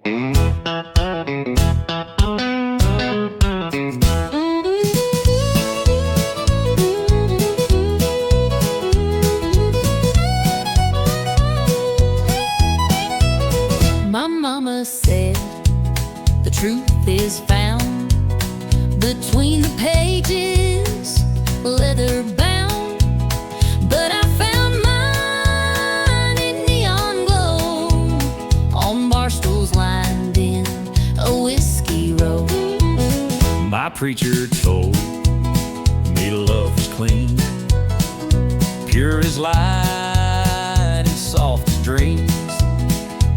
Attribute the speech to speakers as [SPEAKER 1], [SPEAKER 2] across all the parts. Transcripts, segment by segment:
[SPEAKER 1] My mama said the truth is found between the pages, leather bound. But I found mine in neon glow on bar stools lined in a whiskey row.
[SPEAKER 2] My preacher told me love is clean, pure as light and soft as dreams.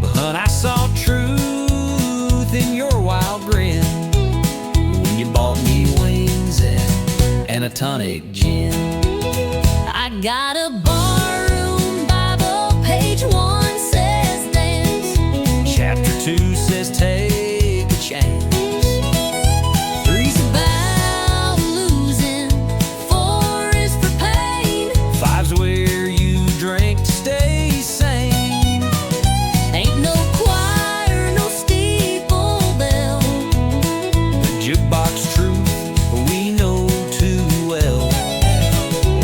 [SPEAKER 2] But I saw truth in your wild grin when you bought me wings and a tonic gin.
[SPEAKER 1] I got a barroom Bible, page 1 says dance,
[SPEAKER 2] Chapter 2 says take a chance.
[SPEAKER 1] 3's about losing, 4 is for pain,
[SPEAKER 2] 5's where you drink to stay sane.
[SPEAKER 1] ain't no choir, no steeple bell,
[SPEAKER 2] The jukebox truth we know too well.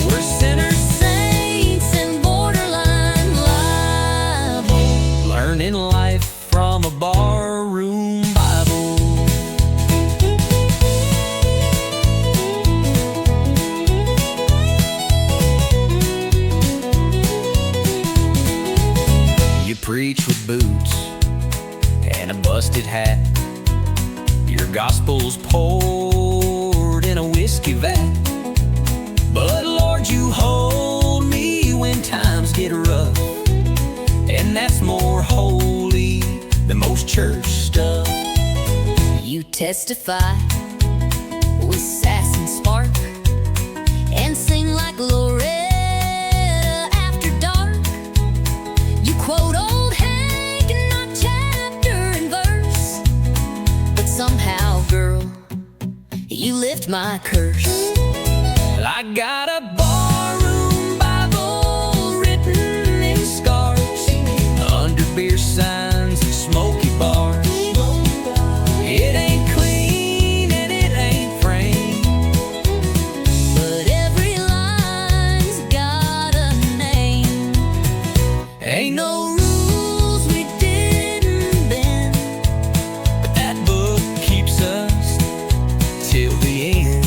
[SPEAKER 2] We're sinners,
[SPEAKER 1] saints and borderline liable,
[SPEAKER 2] learning life from a barroom Bible. You preach with boots and a busted hat. Your gospel's poured in a whiskey vat. But Lord, you hold me when times get rough, and that's more holy than most church stuff.
[SPEAKER 1] you testify with sass and spark, and sing like Loretta after dark. You quote old Hank and not chapter and verse, but somehow, girl, you lift my curse.
[SPEAKER 2] I got a barroom Bible written in scars, under beer signs and smoky bars. It ain't clean and it ain't framed,
[SPEAKER 1] But every line's got a name.
[SPEAKER 2] ain't no rules we didn't bend, but that book keeps us till the end.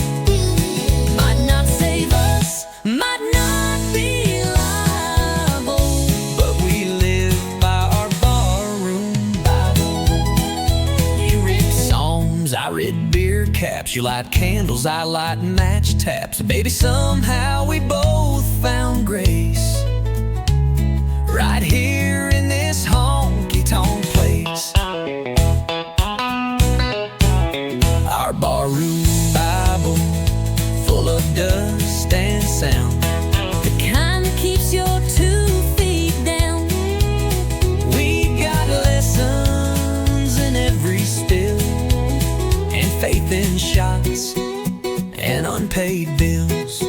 [SPEAKER 1] Might not save us, might not be liable,
[SPEAKER 2] But we live by our barroom Bible. You read psalms, I read beer caps. You light candles, I light match taps. Baby, somehow we both found grace right here in this honky-tonk place. Our barroom Bible, full of dust and sound.
[SPEAKER 1] the kind that keeps your 2 feet down.
[SPEAKER 2] We got lessons in every spill, and faith in shots and unpaid bills.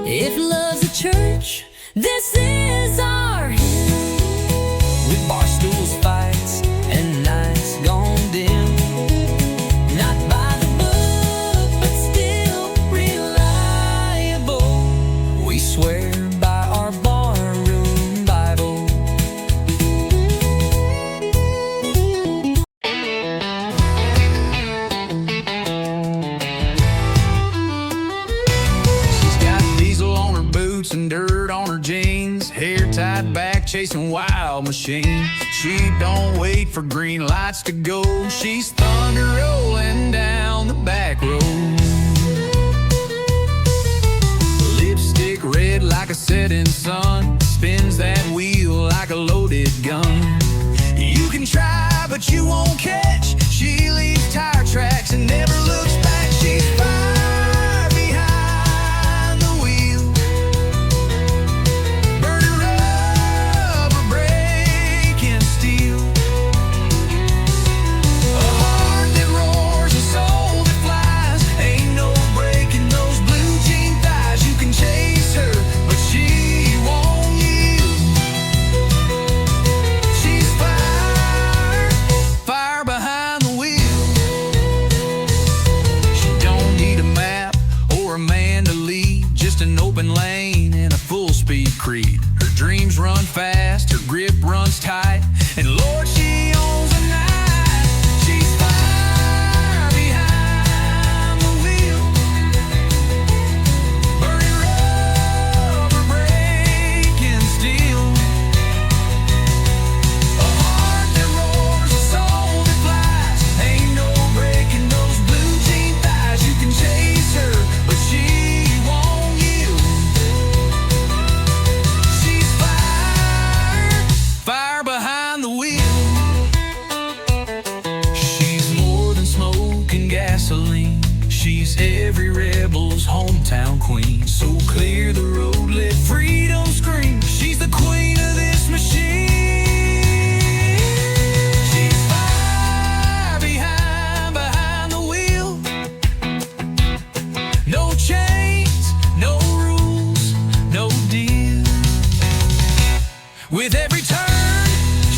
[SPEAKER 1] If love's a church, this is our hymn.
[SPEAKER 2] With bar stools, fights, and nights gone dim. Not by the book, but still reliable. We swear by our barroom Bible. She's got diesel on her boots and dirt on her jeans, hair tied back, chasing wild machines. She don't wait for green lights to go. She's thunder rolling down the back road. Lipstick red like a setting sun, spins that wheel like a loaded gun. You can try, but you won't catch. She leaves tire tracks and never looks back. She's fire behind the wheel, burning rubber, breaking steel. A heart that roars, a soul that flies. Ain't no breaking those blue jean thighs. You can chase her, but she won't yield. She's fire, fire town queen. So clear the road, let freedom scream. She's the queen of this machine. She's fire behind the wheel. No chains, no rules, no deal. With every turn,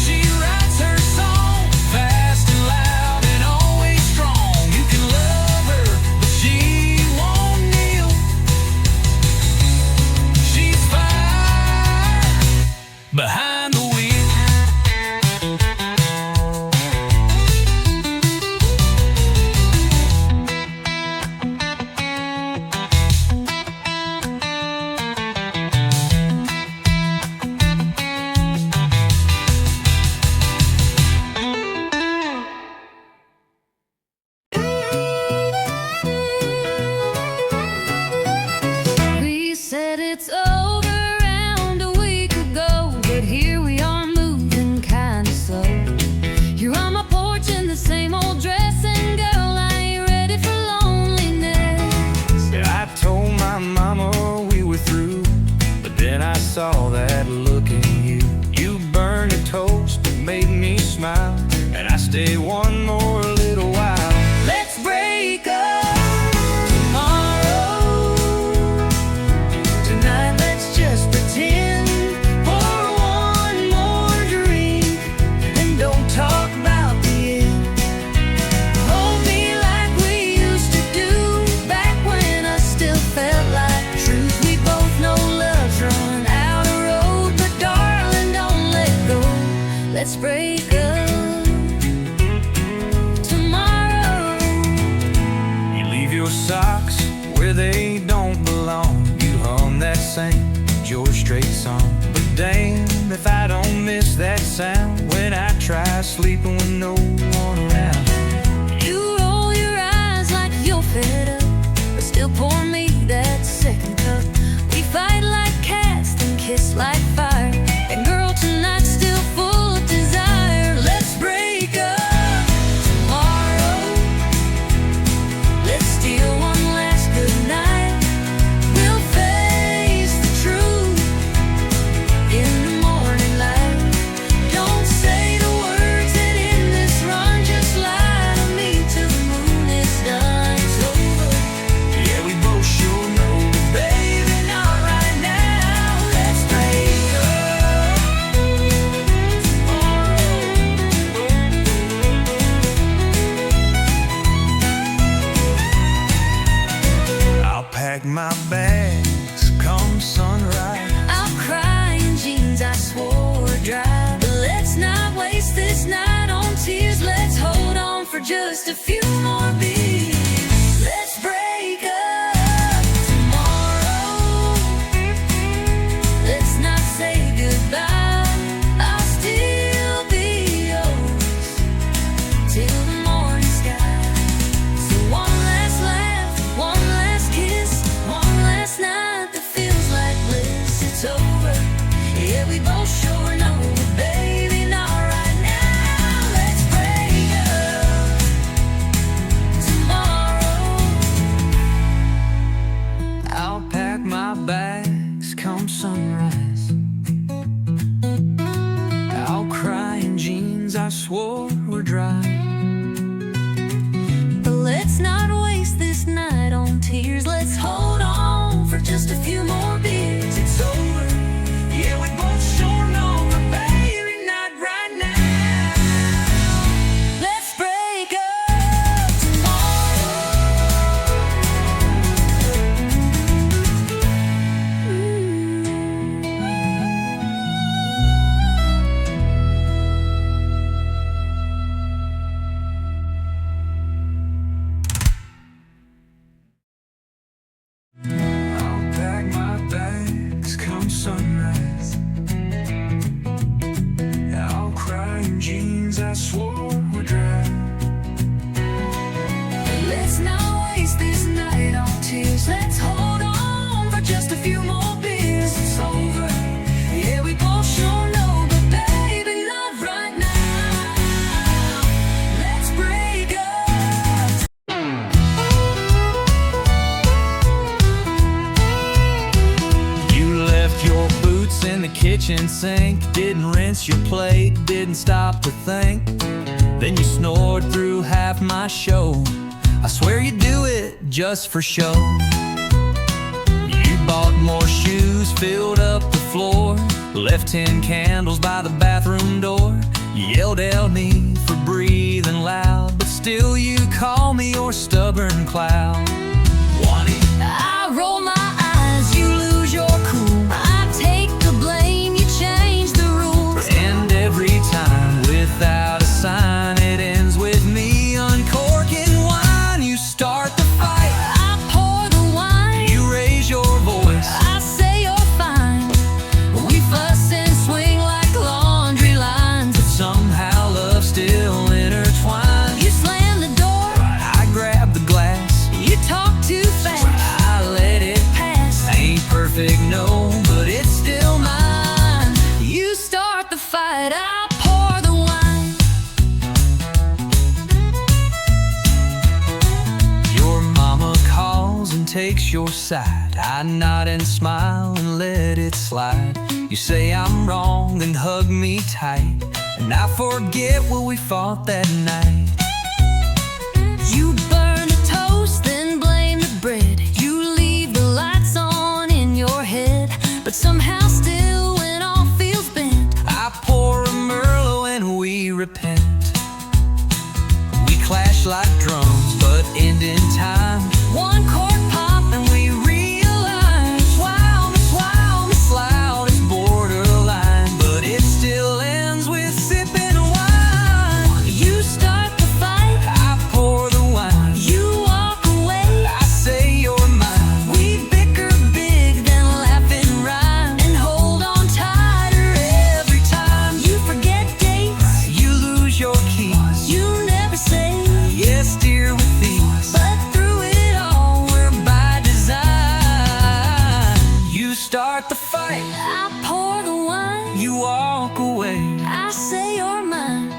[SPEAKER 2] she writes her song, fast and loud and always strong. You can love her, but she won't kneel. She's fire behind the wheel.
[SPEAKER 1] We said it's over around a week ago, but here we are moving kinda slow. You're on my porch in the same old dress, and girl, I ain't ready for loneliness.
[SPEAKER 2] I told my mama we were through, but then I saw that look in you. You burned a toast that made me smile, and I stayed one more little while.
[SPEAKER 1] Let's break up tomorrow. Tonight, let's just pretend. Pour one more drink and don't talk about the end. Hold me like we used to do back when I still felt like truth. We both know love's run out of road, but darling, don't let go. Let's break up tomorrow.
[SPEAKER 2] You leave your socks where they don't belong. You hum that same George Strait song. But damn if I don't miss that sound when I try sleeping with no one around.
[SPEAKER 1] You roll your eyes like you're fed up, but still pour me that second cup. We fight like cats and kiss like fire, and girl, tonight's still full of desire. Let's break up tomorrow. Let's steal one last good night. We'll face the truth in the morning light. Don't say the words that end this run. Just lie to me till the moon is done. It's over.
[SPEAKER 2] Yeah, we both sure know, but baby, not right now. Let's break up tomorrow. I'll pack my bags come sunrise.
[SPEAKER 1] I'll cry in jeans I swore were dry. But let's not waste this night on tears. Let's hold on for just a few more beers. Let's break up tomorrow. Let's not say goodbye. I'll still be yours till the morning sky. So one last laugh, one last kiss, one last night that feels like bliss. It's over. Yeah, we both sure know, but baby, not right now. Let's break up tomorrow.
[SPEAKER 2] I'll pack my bags come sunrise. I'll cry in jeans I swore were dry.
[SPEAKER 1] But let's not waste this night on tears. Let's hold on for just a few more beers.
[SPEAKER 2] It's over. Yeah, we both sure know, but baby, not right now.
[SPEAKER 1] Let's break up tomorrow.
[SPEAKER 2] I'll pack my kitchen sink. Didn't rinse your plate, didn't stop to think. Then you snored through half my show. I swear you do it just for show. You bought more shoes, filled up the floor, left 10 candles by the bathroom door. You yelled at me for breathing loud, but still you call me your stubborn cloud.
[SPEAKER 1] I roll my eyes, you lose your cool. I take the blame, you change the rules.
[SPEAKER 2] And every time, without a sign, it ends with me uncorking wine. You start the fight,
[SPEAKER 1] I pour the wine,
[SPEAKER 2] you raise your voice.
[SPEAKER 1] I say you're fine. We fuss and swing like laundry lines,
[SPEAKER 2] But somehow love still intertwines.
[SPEAKER 1] you slam the door,
[SPEAKER 2] I grab the glass,
[SPEAKER 1] you talk too fast.
[SPEAKER 2] I let it
[SPEAKER 1] Pass,
[SPEAKER 2] ain't perfect, no, but it's still mine.
[SPEAKER 1] you start the fight, I pour the wine.
[SPEAKER 2] Your mama calls and takes your side. I nod and smile and let it slide. You say I'm wrong and hug me tight, and I forget what we fought that night.
[SPEAKER 1] You burn a toast, then blame the bread. You leave the lights on in your head, but somehow still when all feels bent,
[SPEAKER 2] I pour a Merlot and we repent. We clash like drums, but end in time.
[SPEAKER 1] one cork pop and we realize, wow,
[SPEAKER 2] It's loud, it's borderline, but it still ends with sipping wine.
[SPEAKER 1] you start the fight,
[SPEAKER 2] I pour the wine,
[SPEAKER 1] you walk away.
[SPEAKER 2] I say you're mine.
[SPEAKER 1] We bicker big, then laugh and rhyme, and hold on tighter every time. You forget dates,
[SPEAKER 2] You lose your keys,
[SPEAKER 1] you never say,
[SPEAKER 2] yes dear with these,
[SPEAKER 1] but through it all,
[SPEAKER 2] we're by design. You start the fight,
[SPEAKER 1] I pour the wine,
[SPEAKER 2] you walk away.
[SPEAKER 1] I say you're mine.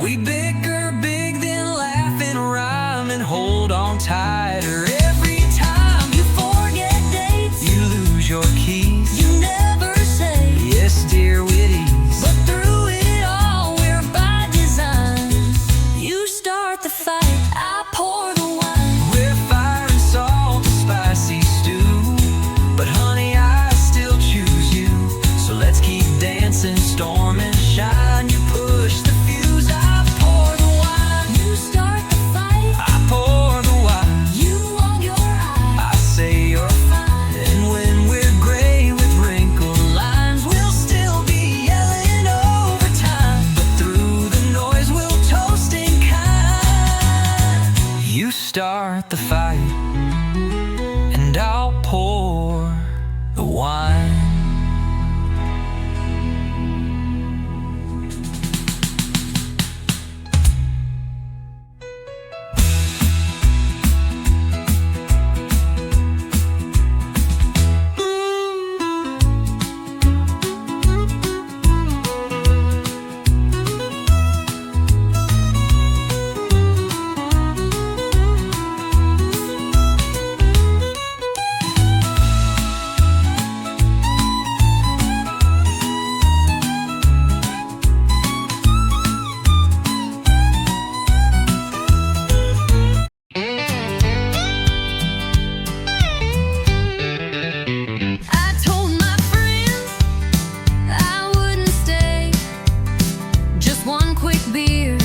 [SPEAKER 2] We bicker big, then laugh and rhyme, and hold on tighter every time.
[SPEAKER 1] You forget dates,
[SPEAKER 2] You lose your keys,
[SPEAKER 1] you never say,
[SPEAKER 2] yes dear with ease,
[SPEAKER 1] but through it all, we're by design. You start the fight, I pour the wine.
[SPEAKER 2] we're fire and salt, a spicy stew. But honey, I still choose you, so let's keep dancing, storm and shine. You push the fuse, I pour the wine.
[SPEAKER 1] You start the fight,
[SPEAKER 2] I pour the wine,
[SPEAKER 1] you log your eye.
[SPEAKER 2] I say you're fine. And when we're gray with wrinkled lines, we'll still be yelling overtime. But through the noise, we'll toast in kind. You start the fight, and I'll pour the wine.
[SPEAKER 1] I told my friends I wouldn't stay, just one quick beer,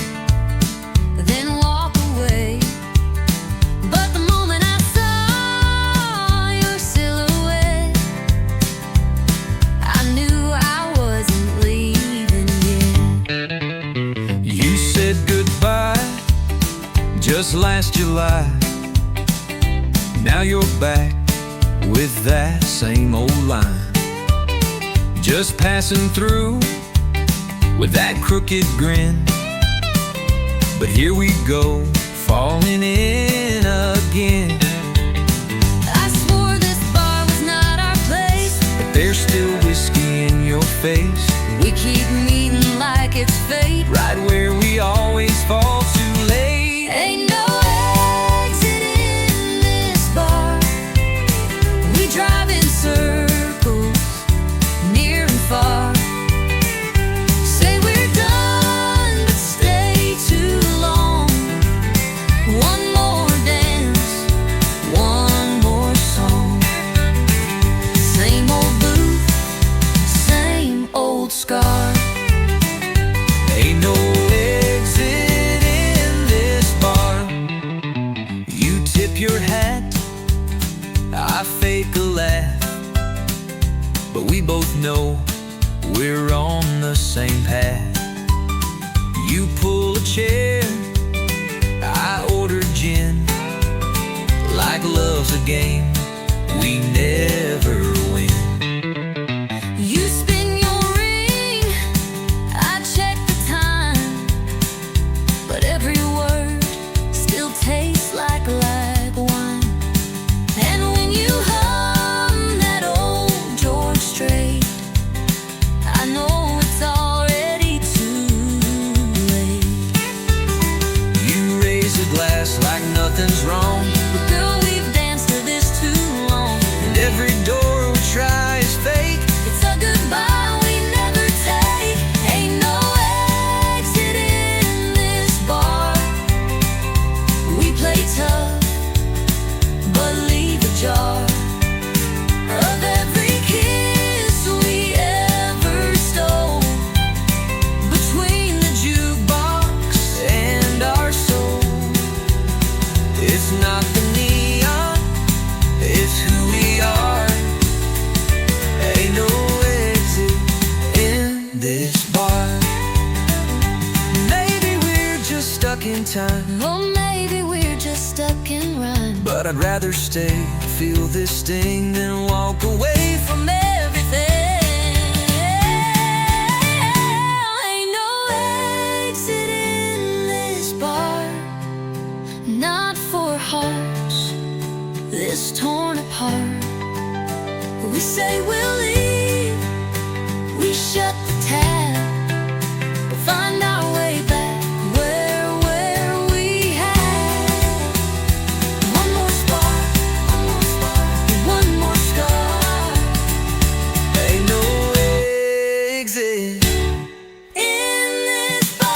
[SPEAKER 1] then walk away. But the moment I saw your silhouette, I knew I wasn't leaving yet.
[SPEAKER 2] You said goodbye just last July. Now you're back with that same old line, just passing through with that crooked grin. But here we go, falling in again.
[SPEAKER 1] I swore this bar was not our place,
[SPEAKER 2] But there's still whiskey in your face,
[SPEAKER 1] we keep meeting like it's fate.
[SPEAKER 2] right where we always fall too late.
[SPEAKER 1] Ain't no exit in this bar. We drive in circles, near and far.
[SPEAKER 2] game we never win.
[SPEAKER 1] You spin your ring, I check the time, but every word still tastes like wine. And when you hum that old George Strait, I know it's already too late.
[SPEAKER 2] You raise a glass like nothing's wrong,
[SPEAKER 1] But girl, we've danced to this too long,
[SPEAKER 2] and every door we try is fake.
[SPEAKER 1] it's a goodbye we never take. Ain't no exit in this bar. We play tough, but leave a jar of every kiss we ever stole between the jukebox
[SPEAKER 2] And our soul, it's not the neon, it's who we are. Ain't no exit in this bar. Maybe we're just stuck in time,
[SPEAKER 1] Or maybe we're just stuck in rhyme.
[SPEAKER 2] but I'd rather stay, feel this sting, than walk away from
[SPEAKER 1] Everything. Ain't no exit in this bar, not for hearts this torn apart. We say we'll leave, we shut the tab, we'll find our way back where we had one more spark, one more scar.
[SPEAKER 2] Ain't no exit
[SPEAKER 1] In this bar.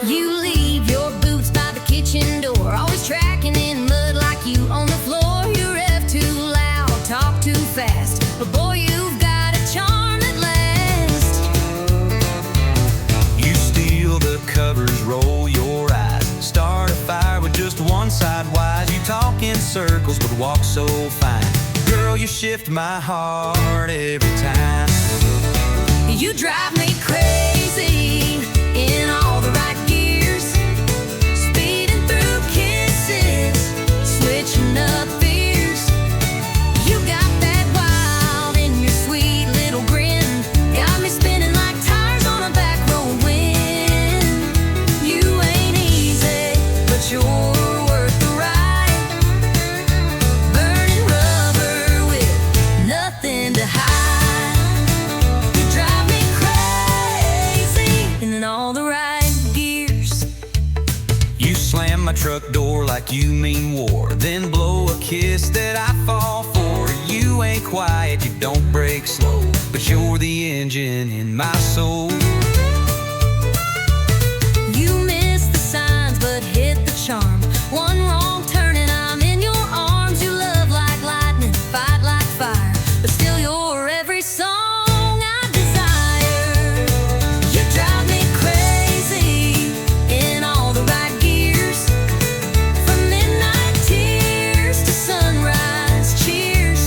[SPEAKER 1] You leave your boots by the kitchen door, always tracking in mud like you on the floor. You rev too loud, talk too fast, but boy, you've got a charm that lasts.
[SPEAKER 2] You steal the covers, roll your eyes, start a fire with just one side wise. You talk in circles but walk so fine. Girl, you shift my heart every time.
[SPEAKER 1] You drive me crazy in all the right gears, speeding through kisses, switching up fears. You got that wild in your sweet little grin, got me spinning like tires on a back road wind. You ain't easy, but you're worth the ride, burning rubber with nothing to hide. You drive me crazy in all the right gears.
[SPEAKER 2] You slam my truck door like you mean war, then blow a kiss that I fall for. You ain't quiet, you don't break slow, but you're the engine in my soul.
[SPEAKER 1] You miss the signs but hit the charm. One wrong turn and I'm in your arms. You love like lightning, fight like fire, but still you're every song I desire. You drive me crazy in all the right gears, from midnight tears to sunrise cheers.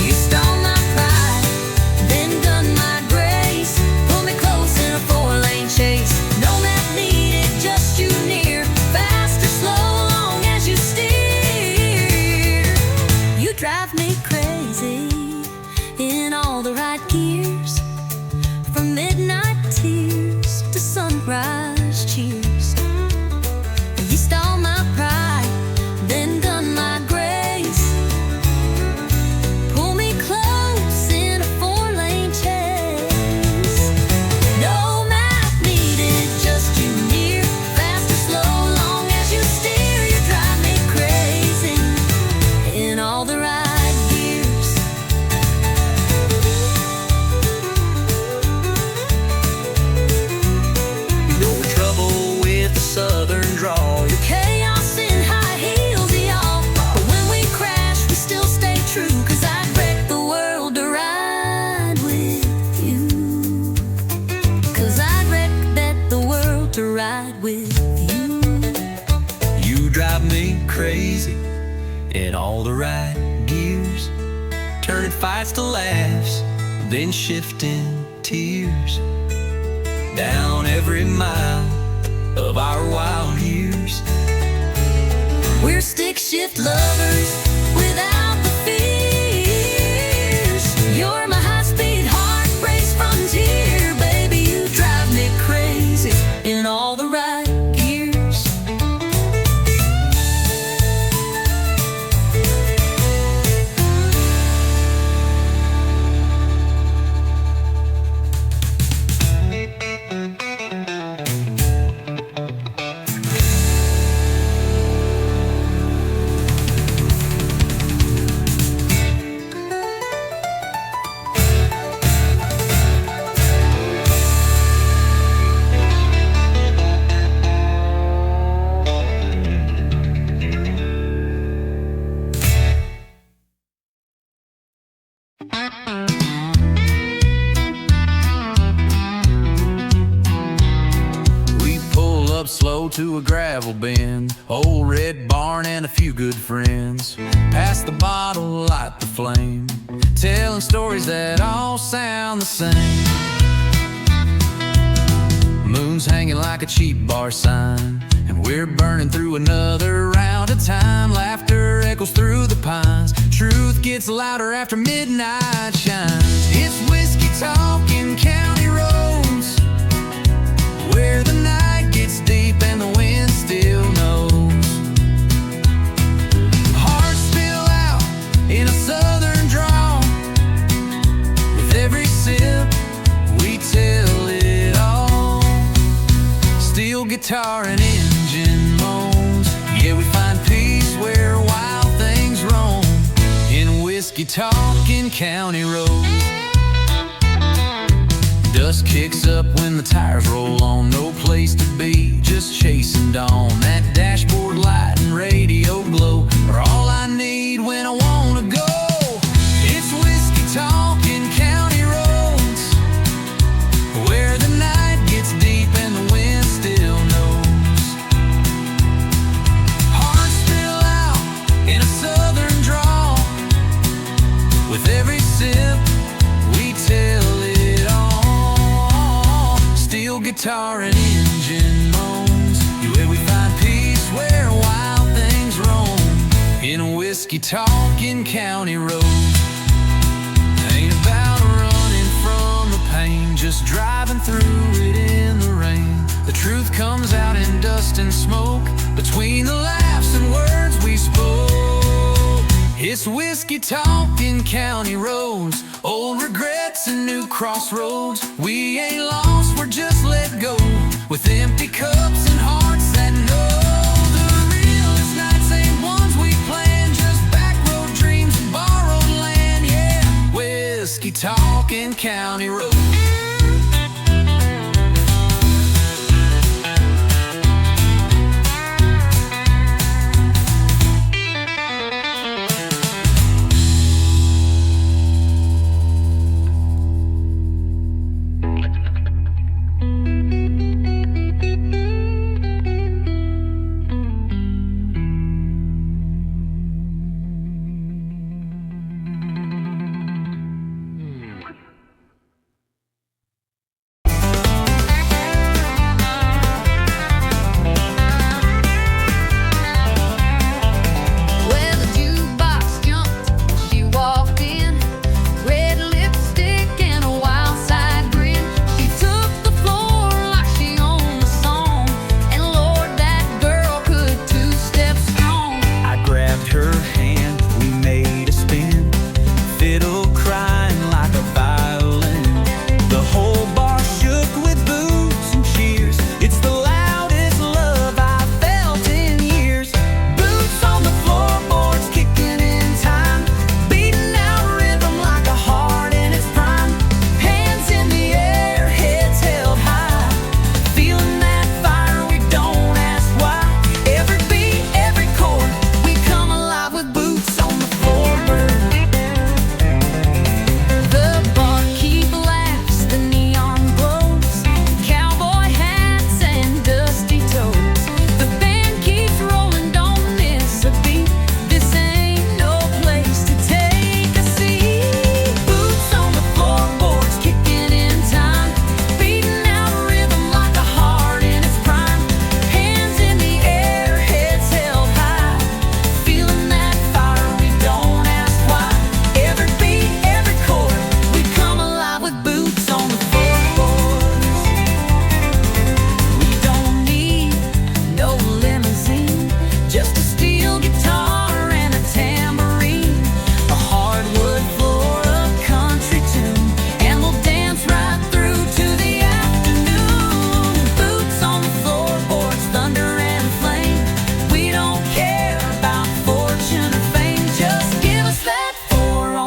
[SPEAKER 1] You stole my pride, then done my grace, pull me close in a four-lane chase. No map needed, just you near, fast or slow, long as you steer. You drive me crazy in all the right gears, from midnight tears to sunrise cheers. You stole my pride, then done my grace, pull me close in a four-lane chase. No map needed, just you near, fast or slow, long as you steer. You drive me crazy in all the right gears.
[SPEAKER 2] in all the right gears, turning fights to laughs, then shifting tears down every mile of our wild years.
[SPEAKER 1] We're stick shift lovers without the fears. You're my high-speed heart race frontier, baby. You drive me crazy in all the right gears.
[SPEAKER 2] Slow to a gravel bin, old red barn and a few good friends. Pass the bottle, light the flame, telling stories that all sound the same. Moon's hanging like a cheap bar sign, and we're burning through another round of time. Laughter echoes through the pines, truth gets louder after midnight shines. It's whiskey talking county roads, where the night gets deep and the wind still knows. Hearts spill out in a southern drawl, with every sip we tell it all. Steel guitar and engine moans, yeah, we find peace where wild things roam, in whiskey talking county roads. Dust kicks up when the tires roll on, no place to be, just chasing dawn. That dashboard light and radio glow are all I need when I wanna go. It's whiskey talking county roads, where the night gets deep and the wind still knows. Hearts spill out in a southern drawl, with every sip we tell it all. Steel guitar and engine moans, where we find peace where wild things roam, in whiskey talking county roads. Ain't about running from the pain, just driving through it in the rain. The truth comes out in dust and smoke, between the laughs and words we spoke. It's whiskey talking county roads, old regrets and new crossroads. We ain't lost, we're just let go, with empty cups and hearts that know. The realest nights ain't ones we planned, just back road dreams and borrowed land, yeah. Whiskey talking county roads.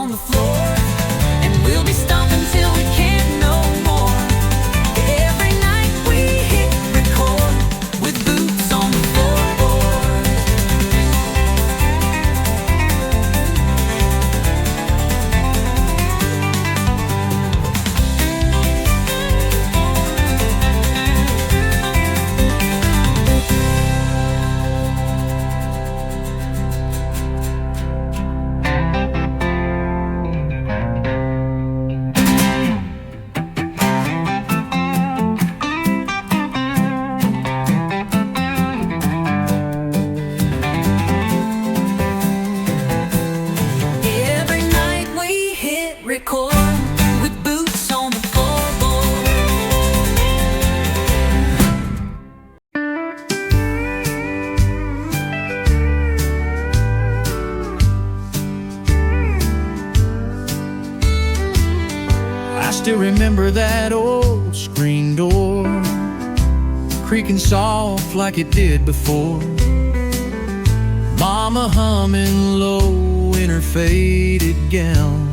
[SPEAKER 1] on the floor, and we'll be stomping till we can't no more. Every night we hit record with boots on the floorboard. Every night we hit record with boots on the floorboard.
[SPEAKER 2] I still remember that old screen door creaking soft like it did before. Mama humming low in her faded gown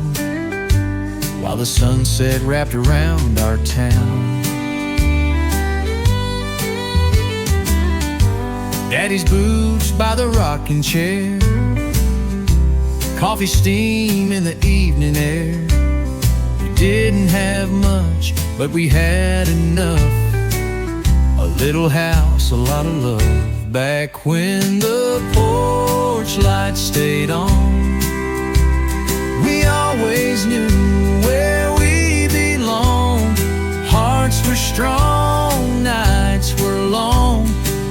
[SPEAKER 2] while the sunset wrapped around our town. Daddy's boots by the rocking chair, coffee steam in the evening air. We didn't have much, but we had enough. A little house, a lot of love. Back when the porch light stayed on, we always knew where we belonged. Hearts were strong, nights were long,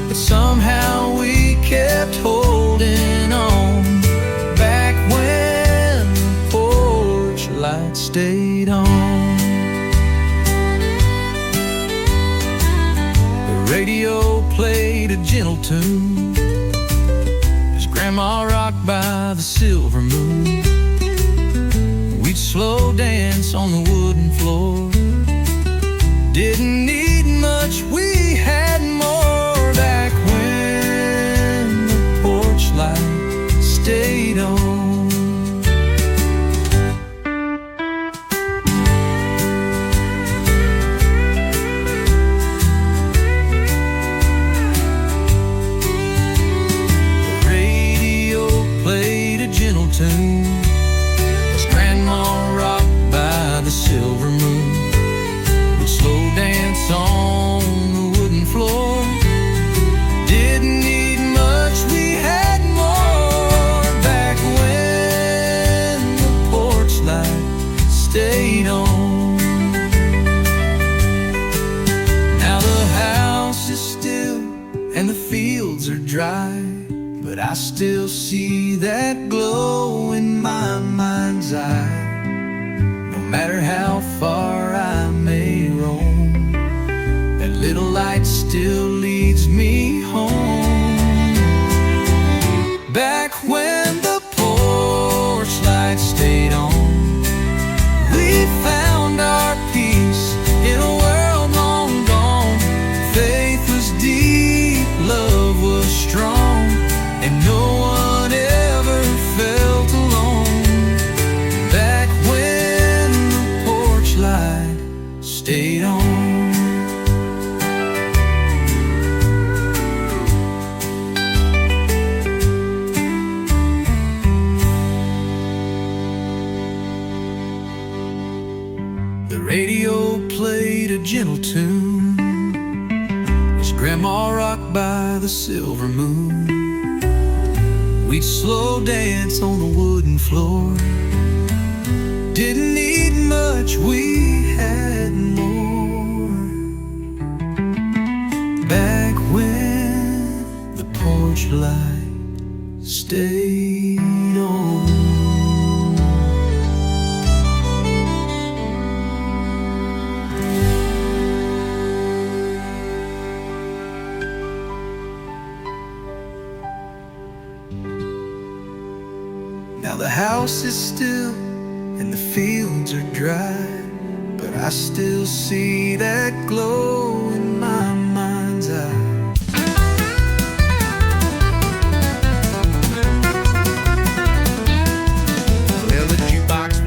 [SPEAKER 2] but somehow we kept holding on. Back when the porch light stayed on. The radio played a gentle tune as Grandma rocked by the silver moon. We'd slow dance on the wooden floor. Didn't need much, we had more. Back when the porch light stayed on. Tune as Grandma rocked by the silver moon. We'd slow dance on the wooden floor. Didn't need much, we had more. Back when the porch light stayed on. Now the house is still and the fields are dry, but I still see that glow in my mind's eye. No matter how far I may roam, that little light still leads me home. Back when the porch light stayed on, we found our peace in a world long gone. Faith was deep, love was strong, and no one ever felt alone. Back when the porch light stayed on. The radio played a gentle tune as Grandma rocked by the silver moon. We'd slow dance on the wooden floor. Didn't need much, we had more. Back when the porch light stayed on. Now the house is still and the fields are dry, but I still see that glow in my mind's eye. Well, the jukebox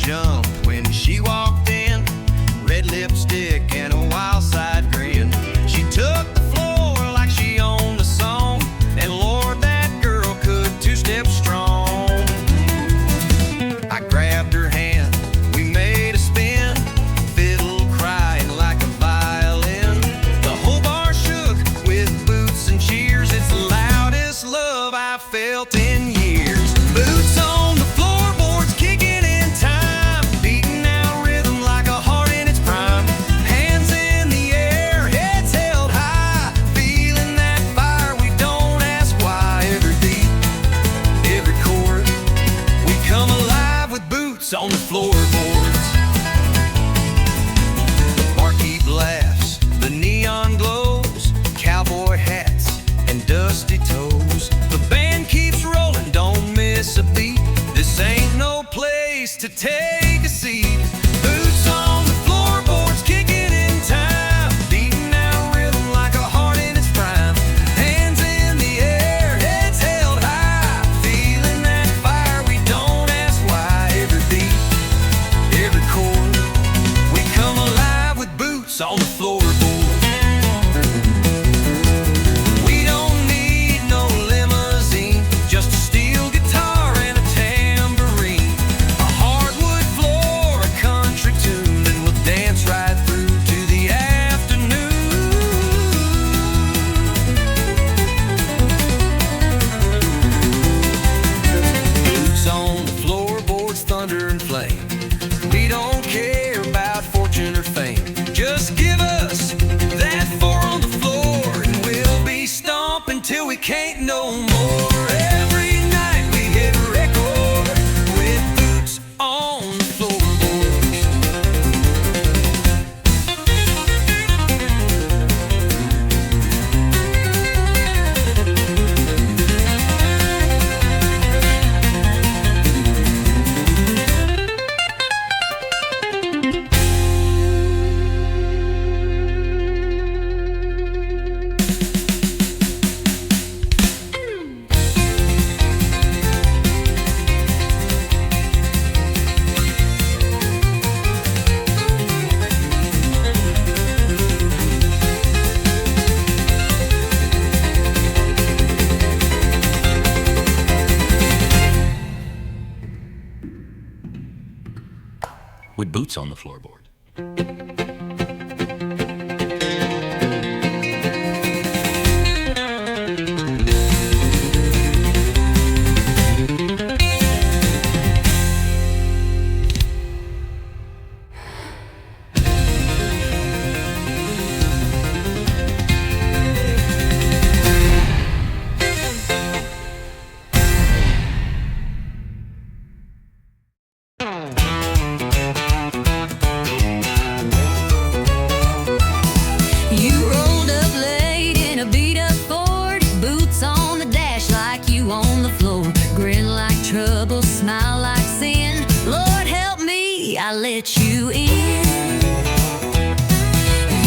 [SPEAKER 2] boots on the floorboards.
[SPEAKER 3] The barkeep laughs, the neon glows, cowboy hats and dusty toes. The band keeps rolling, don't miss a beat. This ain't no place to take a seat. Boots on the floorboards, kicking in time, beating out rhythm like a heart in its prime. Hands in the air, heads held high, feeling that fire, we don't ask why. Every beat, every chord, we come alive with boots on the floorboard. We don't need no limousine, just a steel guitar and a tambourine, a hardwood floor, a country tune, and we'll dance right through to the afternoon. Boots on the floorboards, thunder and flame. We don't care about fortune or fame. Just give us that four on the floor, and we'll be stomping till we can't no more. Every night we hit record with boots on the floorboards.
[SPEAKER 2] With boots on the floorboard.
[SPEAKER 1] You rolled up late in a beat-up Ford, boots on the dash like you on the floor. Grin like trouble, smile like sin. Lord help me, I let you in.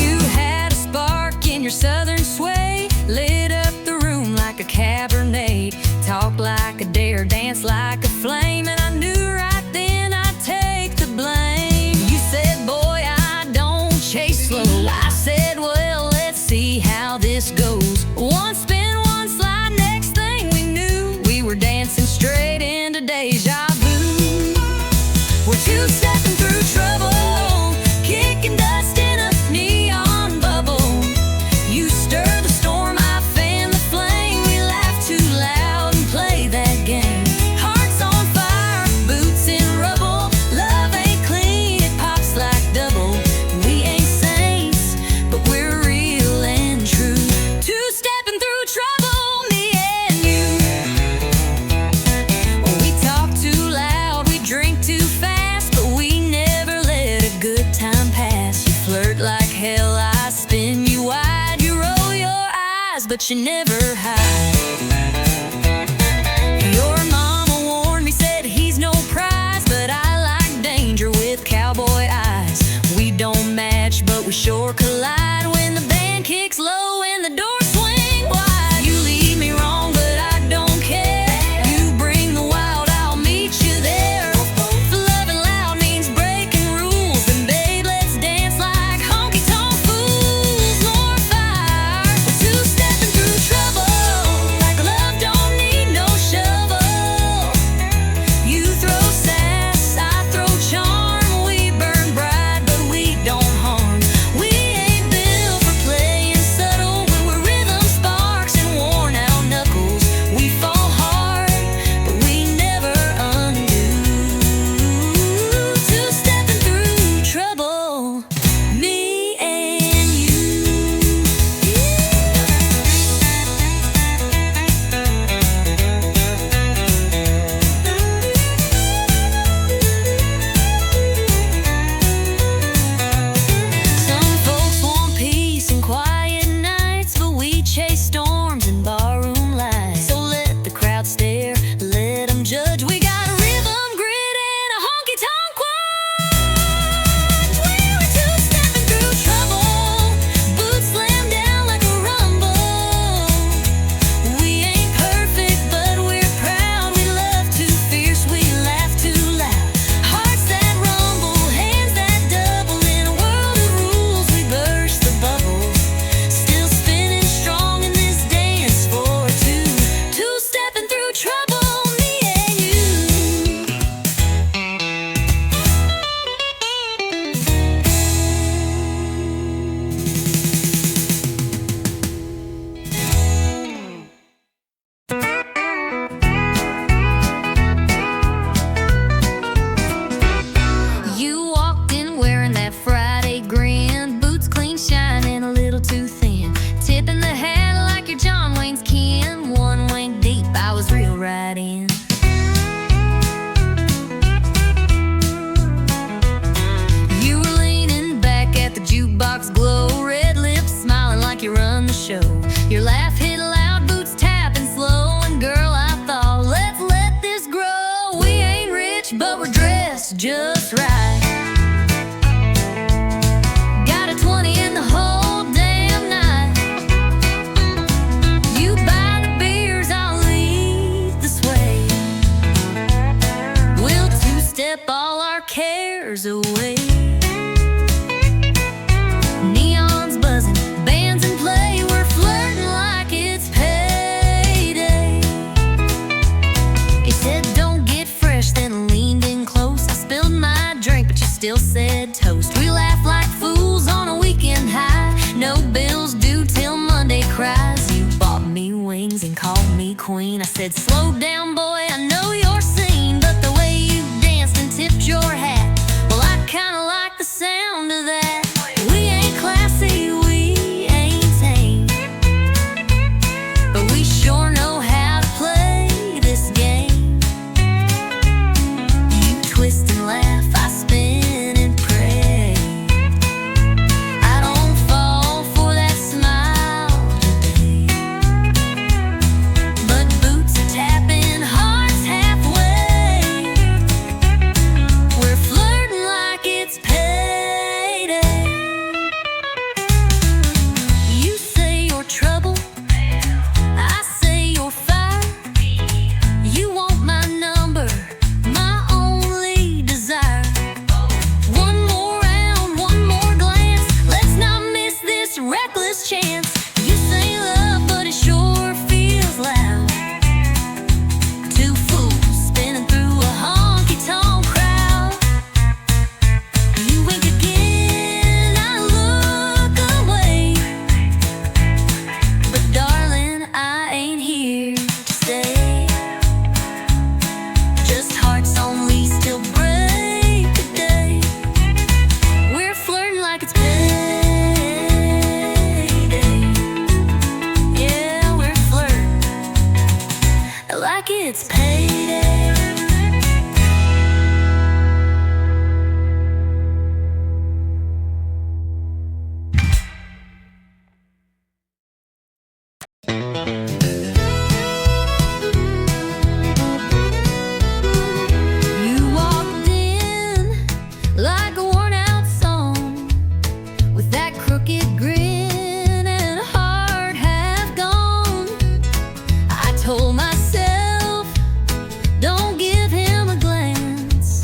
[SPEAKER 1] You had a spark in your southern sway, lit up the room like a Cabernet. Talk like a dare, dance like a flame, and I knew right then I'd take the blame. You said, boy, I don't chase slow. I said, well, let's see how this goes. One spin, one slide, next thing we knew, we were dancing straight into deja vu. We're two-stepping through trouble, kicking dust in a neon bubble. You stir the storm, I fan the flame. We laugh too loud and play that game. Hearts on fire, boots in rubble. Love ain't clean, it pops like double. We ain't saints, but we're real and true. Two-stepping through trouble, me and you. We talk too loud, we drink too fast, but we never let a good time pass. You flirt like hell, I spin you wide. You roll your eyes, but you never hide. Your mama warned me, said he's no prize, but I like danger with cowboy eyes. We don't match, but we sure collide when the band kicks low and the doors swing wide. You lead me wrong, but I don't care. You bring the wild, I'll meet you there. If loving loud means breaking rules, then babe, let's dance like honky-tonk fools. More fire, two-stepping through trouble, like love don't need no shovel. You throw sass, I throw charm. We burn bright, but we don't harm. We ain't us right. Got a 20 in the whole damn night. You buy the beers, I'll lead the sway. We'll two-step all our cares away. Neon's buzzing, bands in play, we're flirting like it's payday. He said don't get fresh, then leaned in close. I spilled my drink, but you still said toast. We laughed like fools on a weekend high. No bills due till Monday cries. You bought me wings and called me queen. I said slow down boy, I know you're seen. But the way you danced and tipped your hat, well I kinda like the sound of that. We ain't classy, we ain't tame, but we sure know how to play this game. You twist and laugh, I spin and pray. I don't fall for that smile today. But boots are tapping, hearts halfway. We're flirting like it's payday. You say you're trouble, I say you're fire. You want my number, my only desire. One more round, one more glance, let's not miss this reckless chance. You say love, but it sure feels loud. Two fools spinning through a honky-tonk crowd. You wink again, I look away. But darling, I ain't here to stay. Just hearts only still break a day. We're flirting like it's payday. Yeah, we're flirting like it's payday. You walked in like a worn-out song, with that crooked grin and a heart half gone. I told myself, don't give him a glance,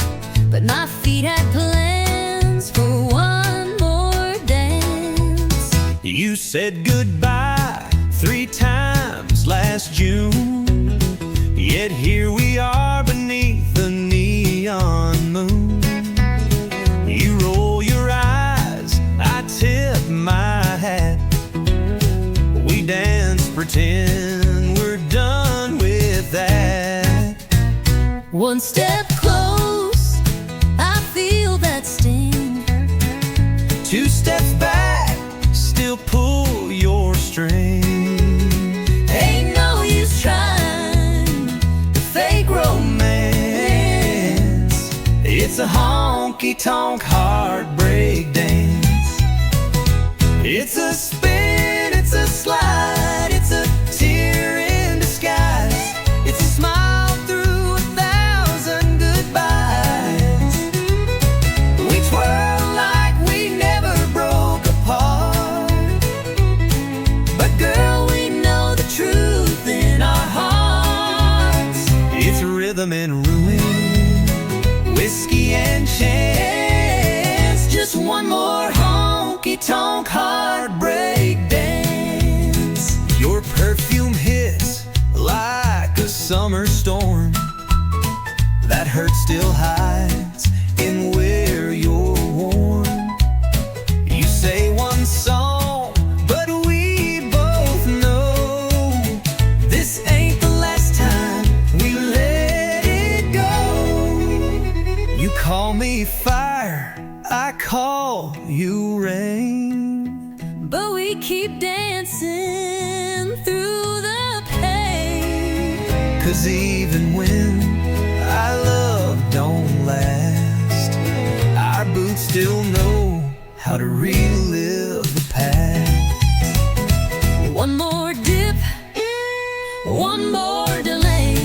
[SPEAKER 1] but my feet had plans for one more dance.
[SPEAKER 3] You said goodbye 3 times last June, yet here we are beneath the neon moon. You roll your eyes, I tip my hat. We dance, pretend we're done with that.
[SPEAKER 1] One step close, I feel that sting.
[SPEAKER 3] 2 steps back, still pull your string.
[SPEAKER 1] Ain't no use trying
[SPEAKER 3] The fake romance, it's a honky-tonk heartbreak dance. It's a spin, it's a slide, it's a tear in disguise. It's a smile through 1,000 goodbyes. We twirl like we never broke apart, but girl, we know the truth in our hearts. It's rhythm and ruin, whiskey and chance. Just one more honky-tonk heartbreak dance. Your perfume hits like a summer storm. That hurt still hides in where you're warm. You say one song, but we both know this ain't the last time we let it go. You call me fire, I call you rain,
[SPEAKER 1] but we keep dancing through the pain.
[SPEAKER 3] 'cause even when our love don't last, our boots still know how to relive the past.
[SPEAKER 1] One more dip, one more delay.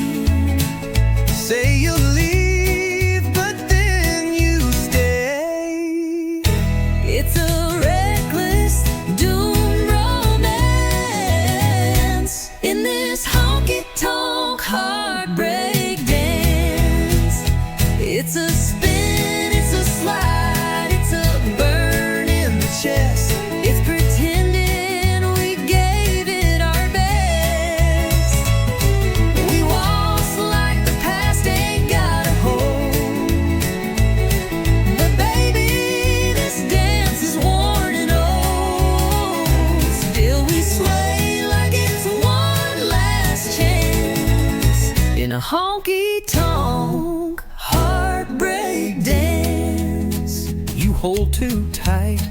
[SPEAKER 3] Say you'll leave, but then you
[SPEAKER 2] pull too tight,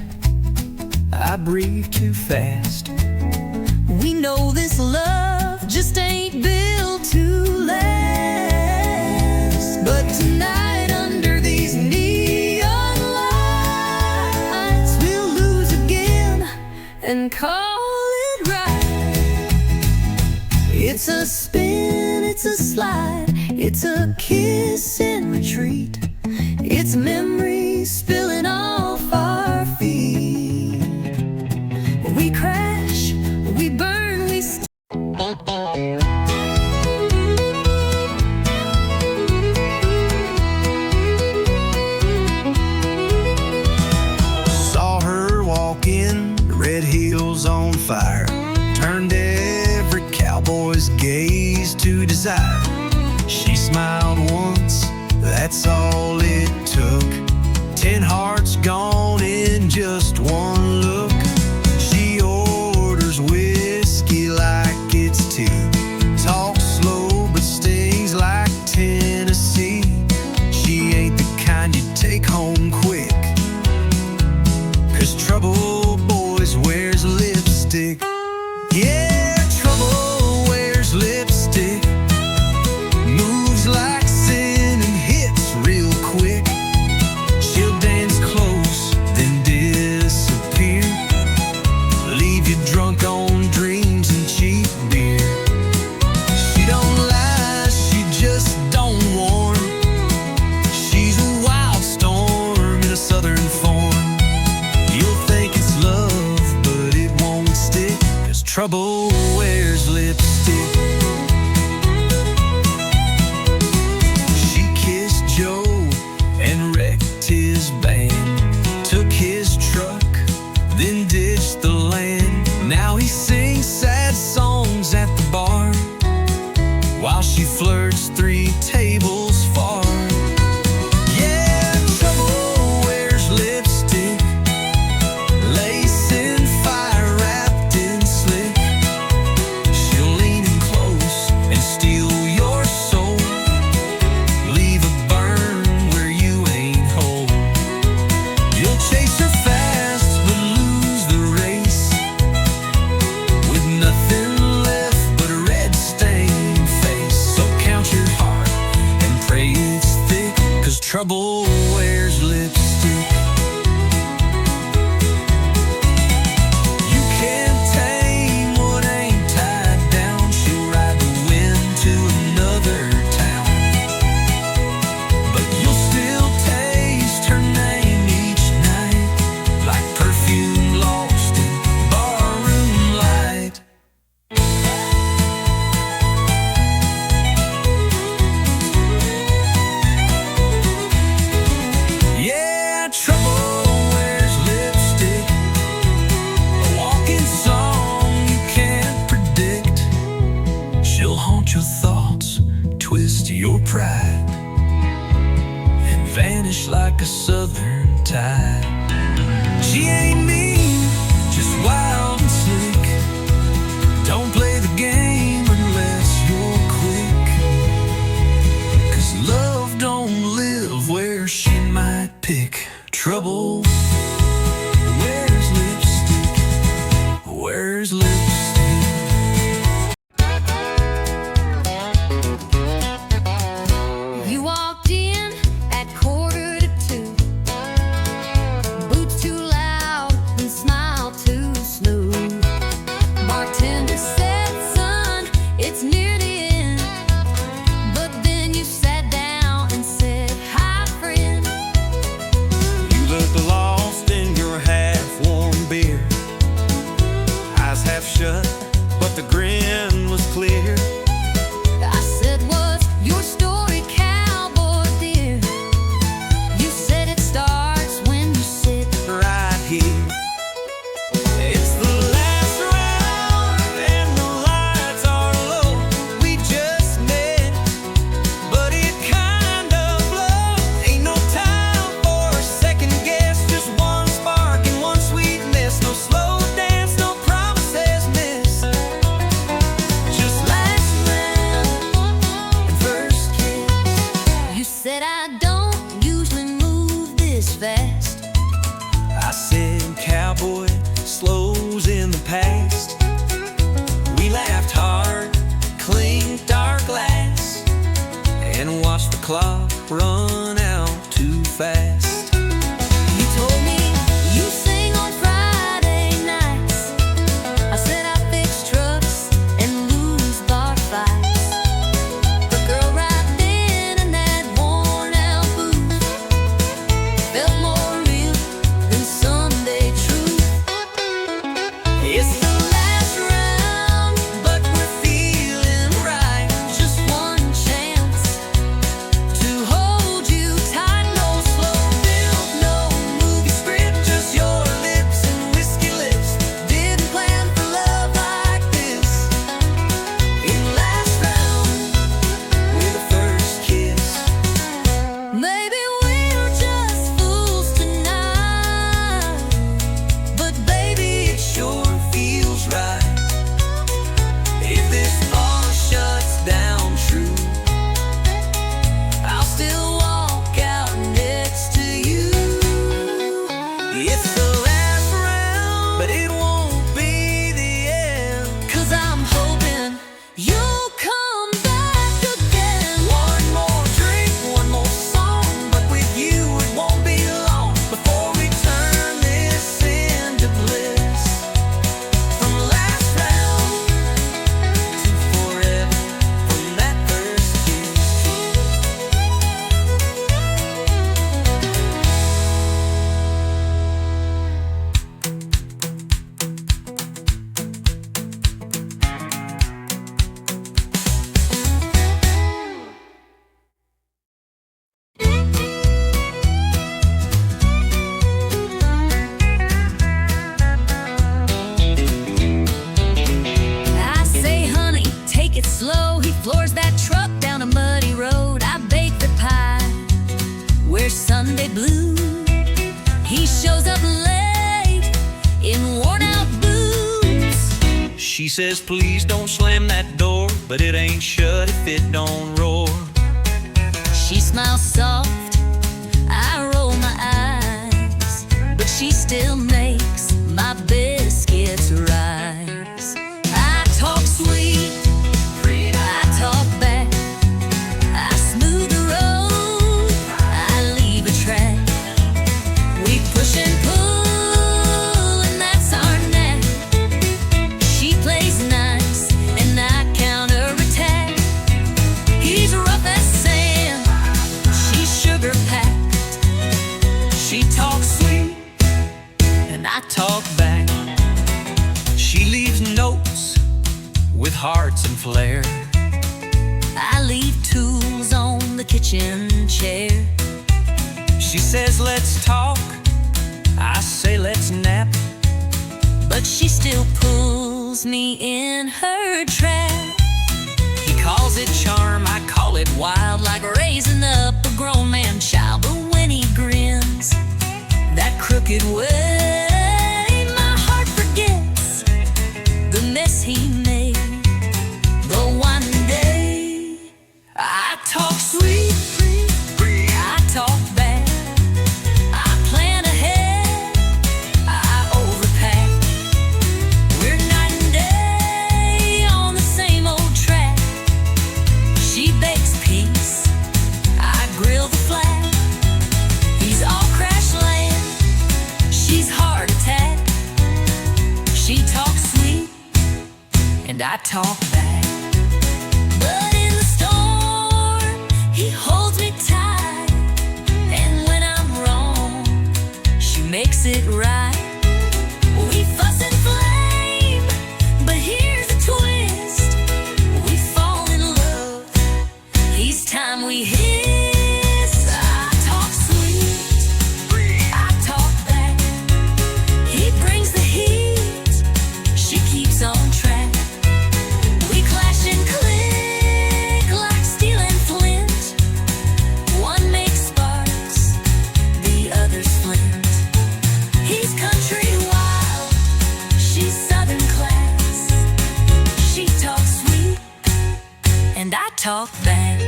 [SPEAKER 2] I breathe too fast.
[SPEAKER 1] We know this love just ain't built to last. But tonight, under these neon lights, we'll lose again and call it right. It's a spin, it's a slide, it's a kiss in retreat. It's memories spilling off our feet. We crash, we burn, we
[SPEAKER 3] Saw her walk in, red heels on fire, turned every cowboy's gaze to desire. She smiled once, that's all it took. 10 hearts gone in just one look. She orders whiskey like it's tea, talks slow but stings like Tennessee. She ain't the kind you take home quick, 'cause trouble boys wears lipstick. Yeah, trouble wears lipstick, moves like sin and hits real quick. She'll dance close, then disappear, leave you drunk on dreams and cheap beer. She don't lie, she just don't warn. She's a wild storm in a southern form. You'll think it's love, but it won't stick, 'cause trouble wears lipstick. She kissed Joe and wrecked his band, took his truck, then ditched the land. Now he sings sad songs at the bar, while she flirts 3 tables far. Yeah, trouble wears lipstick, lace in fire wrapped in slick. She'll lean in close and steal your soul, leave a burn where you ain't whole. You'll chase her fast but lose the race, with nothing left but a red stained face. So count your heart and pray it's thick, 'cause trouble wears lipstick. You can't tame what ain't tied down. She'll ride the wind to another town, but you'll still taste her name each night, like perfume lost in barroom light. Yeah, trouble wears lipstick, a walking song you can't predict. She'll haunt your thoughts, twist your pride, and vanish like a southern tide. She ain't mean, just wild and slick. Don't play the game unless you're quick, 'cause love don't live where she might pick. Trouble wears lipstick, wears lipstick.
[SPEAKER 1] You walked in at 1:45, boots too loud and smile too smooth. Bartender said, "Son, it's near the end." But then you sat down and said, "Hi, friend."
[SPEAKER 2] You look lost in
[SPEAKER 3] run out too fast.
[SPEAKER 1] You told me you sing on Friday nights. I said I fix trucks and lose bar fights. But girl, right then in that worn out booth felt more real than Sunday truth. It's the last round, but we're feeling right. Just one chance to hold you tight. No slow build, no movie script, just your lips and whiskey lips. Didn't plan for love like this. In last round,
[SPEAKER 3] We're the first kiss.
[SPEAKER 1] maybe we're just fools tonight, but baby, it
[SPEAKER 3] Sure feels right. If this bar shuts down true,
[SPEAKER 1] I'll still walk out next to you.
[SPEAKER 3] it's the last round, but it won't be the end.
[SPEAKER 1] 'Cause I'm hoping you'll come back again.
[SPEAKER 3] One more drink, one more song, but with you it won't be long before we turn this into bliss. From last round to forever, from that first kiss.
[SPEAKER 1] I say, honey, take it slow. He floors that truck down a muddy road. I bake the pie, wear Sunday blue. He shows up late in worn out boots.
[SPEAKER 3] She says, please don't slam that door, but it ain't shut if it don't roar.
[SPEAKER 1] She smiles soft, I roll my eyes, but she still makes my biscuits rise. I talk sweet, I talk back, I smooth the road, I leave a track. We push and pull, and that's our knack. She plays nice, and I counterattack. He's rough as sand, she's sugar packed.
[SPEAKER 3] She talks sweet, and I talk back. She leaves notes with hearts and flair.
[SPEAKER 1] I leave tools on the kitchen chair.
[SPEAKER 3] She says, let's talk. I say, let's nap.
[SPEAKER 1] But she still pulls me in her trap.
[SPEAKER 3] He calls it charm, I call it wild,
[SPEAKER 1] Like raising up a grown man child. But when he grins that crooked way, my heart forgets the mess he made. But one day I talk sweet, I talk back, I plan ahead, I overpack. We're night and day on the same old track. She bakes peace, I grill the flat. He's all crash land, she's heart attack. She talks sweet, and I talk back. But in the storm, he holds me tight. And when I'm wrong, she makes it right. We fuss and flame, but here's a twist. We fall in love each time we hiss. I talk sweet, I talk back. He brings the heat, she keeps on track. We clash and click like steel and flint. One makes sparks, the other's flint. He's country wild, she's southern class. She talks sweet, and I talk back.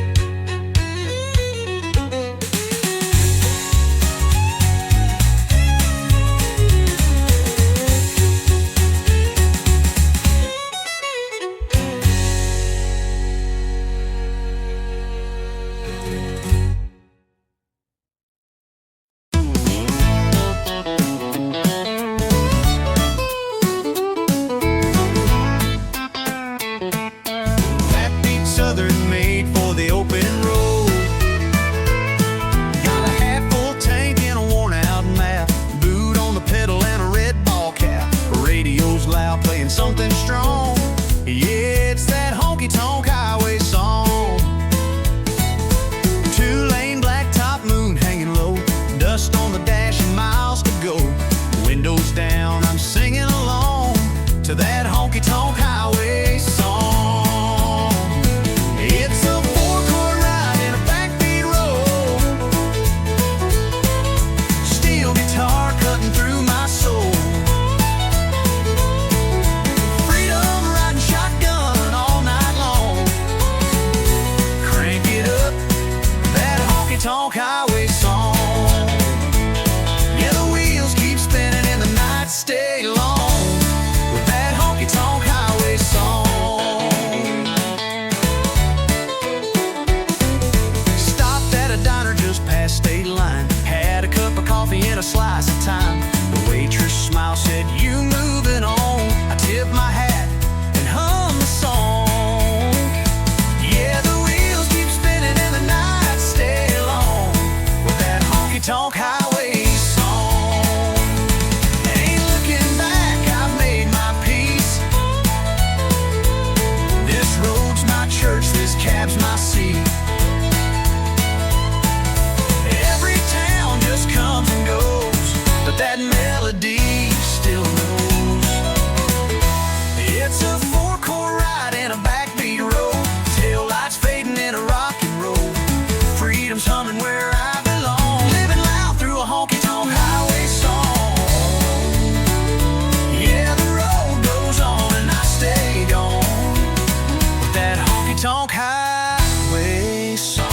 [SPEAKER 3] slice of time. The waitress smiled, said, "You moving on." I tipped my hat and hummed the song. Yeah, the wheels keep spinning and the nights stay long with that honky-tonk highway song. Ain't looking back, I've made my peace. This road's my church, this cab's my seat. Every town just comes and goes, but that melody still knows. It's a four-core ride in a backbeat road, tail lights fading in a rock and roll. Freedom's humming where I belong, living loud through a honky-tonk highway song. Yeah, the road goes on and I stay gone with that honky-tonk highway song.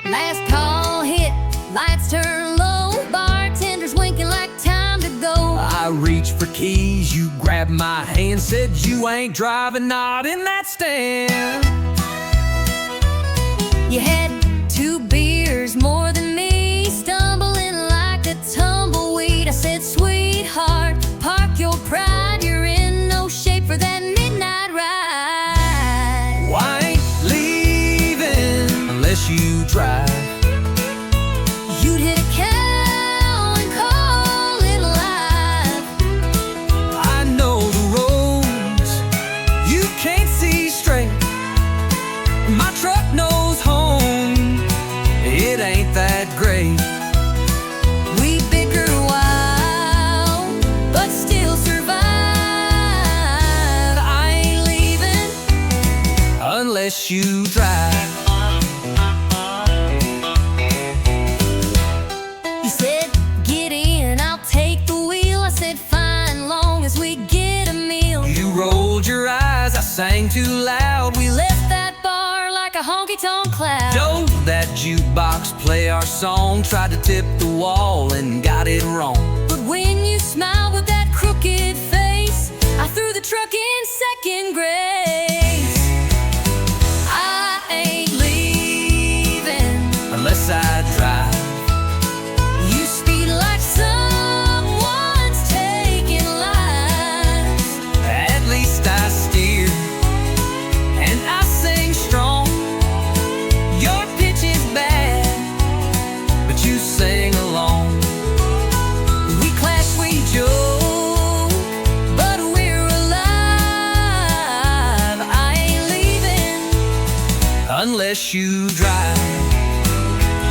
[SPEAKER 1] Last call hit, lights turn low, bartenders winking like time to go.
[SPEAKER 2] I reached for keys, you grabbed my hand, said you ain't driving, not in that stand.
[SPEAKER 1] You had 2 beers more than me, stumbling like a tumbleweed. I said, "Sweetheart, park your pride, you're in no shape for that midnight ride."
[SPEAKER 2] Well, I ain't leaving unless you drive.
[SPEAKER 1] You'd hit a cow and call it alive.
[SPEAKER 2] I know the roads, you can't see straight. My truck knows home, it ain't that great.
[SPEAKER 1] We bicker a while, but still survive. I ain't leaving.
[SPEAKER 2] Unless you drive.
[SPEAKER 1] You said, "Get in, I'll take the wheel." I said, "Fine, long as we get a meal."
[SPEAKER 2] You rolled your eyes, I sang too loud.
[SPEAKER 1] We left that bar like a honky-tonk cloud.
[SPEAKER 2] Don't that jukebox play our song, tried to tip the wall and got it wrong.
[SPEAKER 1] But when you smiled with that crooked face, I threw the truck in second grace. I ain't leaving
[SPEAKER 2] Unless I drive.
[SPEAKER 1] You speed like someone's taking lives.
[SPEAKER 2] At least I steer and I sing strong. Your pitch is bad, but you sing along.
[SPEAKER 1] We clash, we joke, but we're alive. I ain't leaving.
[SPEAKER 2] Unless you drive.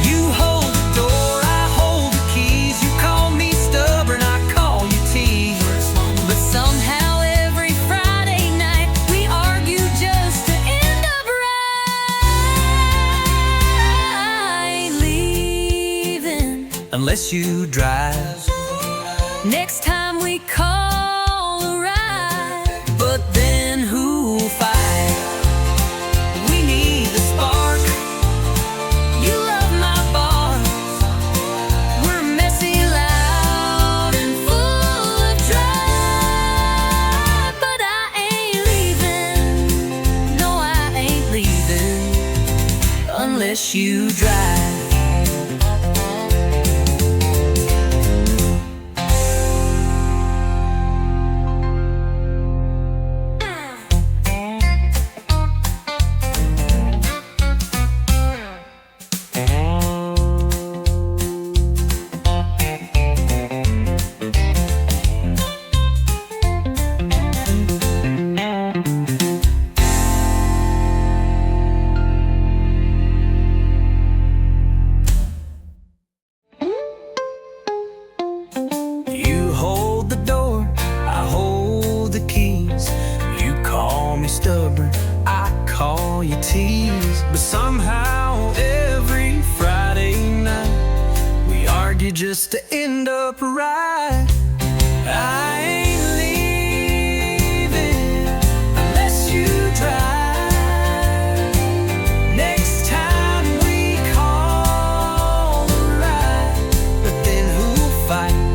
[SPEAKER 2] You hold the door, I hold the keys. You call me stubborn, I call you tease.
[SPEAKER 1] But somehow every Friday night we argue just to end up right. I ain't leaving.
[SPEAKER 2] Unless you drive.
[SPEAKER 1] Next time we call a ride.
[SPEAKER 2] But then who'll fight? We need the spark.
[SPEAKER 1] You love my bars. We're messy, loud, and full of drive. But I ain't leaving. No, I ain't leaving.
[SPEAKER 2] Unless you drive.
[SPEAKER 3] just to end up right. I ain't leaving unless you drive. Next time we call a ride, but then who'll fight